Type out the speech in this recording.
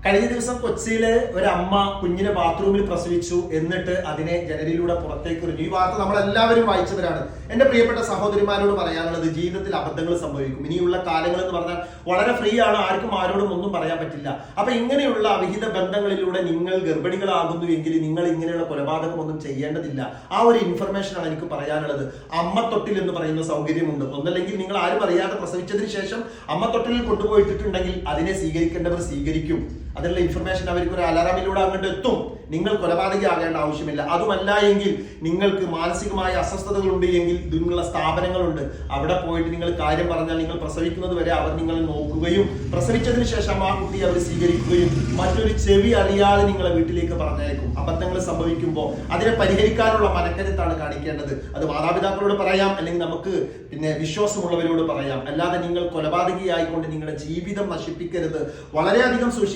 കഴിഞ്ഞ ദിവസം കൊച്ചിയില് ഒരു അമ്മ കുഞ്ഞിനെ ബാത്റൂമിൽ പ്രസവിച്ചു, എന്നിട്ട് അതിനെ ജനലിലൂടെ പുറത്തേക്ക് എറിഞ്ഞു. ഈ വാർത്ത നമ്മളെല്ലാവരും വായിച്ചവരാണ്. എന്റെ പ്രിയപ്പെട്ട സഹോദരിമാരോട് പറയാനുള്ളത്, ജീവിതത്തിൽ അബദ്ധങ്ങൾ സംഭവിക്കും. ഇനിയുള്ള കാലങ്ങൾ എന്ന് പറഞ്ഞാൽ വളരെ ഫ്രീ ആണ്, ആർക്കും ആരോടും ഒന്നും പറയാൻ പറ്റില്ല. അപ്പൊ ഇങ്ങനെയുള്ള അവിഹിത ബന്ധങ്ങളിലൂടെ നിങ്ങൾ ഗർഭിണികളാകുന്നു എങ്കിൽ നിങ്ങൾ ഇങ്ങനെയുള്ള കൊലപാതകം ഒന്നും ചെയ്യേണ്ടതില്ല. ആ ഒരു ഇൻഫർമേഷൻ ആണ് എനിക്ക് പറയാനുള്ളത്. അമ്മ തൊട്ടിൽ എന്ന് പറയുന്ന സൗകര്യമുണ്ട്. ഒന്നല്ലെങ്കിൽ നിങ്ങൾ ആരും അറിയാതെ പ്രസവിച്ചതിന് ശേഷം അമ്മ തൊട്ടിലിൽ കൊണ്ടുപോയിട്ടുണ്ടെങ്കിൽ അതിനെ സ്വീകരിക്കേണ്ടവർ സ്വീകരിക്കും. അതിനുള്ള ഇൻഫർമേഷൻ അവർക്ക് ഒരു അലാറമിലൂടെ അങ്ങോട്ട് എത്തും. നിങ്ങൾ കൊലപാതകയാകേണ്ട ആവശ്യമില്ല. അതുമല്ല എങ്കിൽ നിങ്ങൾക്ക് മാനസികമായ അസ്വസ്ഥതകളുണ്ട് എങ്കിൽ ഇതിനുള്ള സ്ഥാപനങ്ങളുണ്ട്. അവിടെ പോയിട്ട് നിങ്ങൾ കാര്യം പറഞ്ഞാൽ നിങ്ങൾ പ്രസവിക്കുന്നത് വരെ അവർ നിങ്ങളെ നോക്കുകയും പ്രസവിച്ചതിന് ശേഷം ആ കുട്ടിയെ അവർ സ്വീകരിക്കുകയും മറ്റൊരു ചെവി അറിയാതെ നിങ്ങളെ വീട്ടിലേക്ക് പറഞ്ഞേക്കും. അബദ്ധങ്ങൾ സംഭവിക്കുമ്പോൾ അതിനെ പരിഹരിക്കാനുള്ള മനക്കരുത്താണ് കാണിക്കേണ്ടത്. അത് മാതാപിതാക്കളോട് പറയാം, അല്ലെങ്കിൽ നമുക്ക് വിശ്വാസമുള്ളവരോട് പറയാം. അല്ലാതെ നിങ്ങൾ കൊലപാതകയായിക്കൊണ്ട് നിങ്ങളുടെ ജീവിതം നശിപ്പിക്കരുത്. വളരെയധികം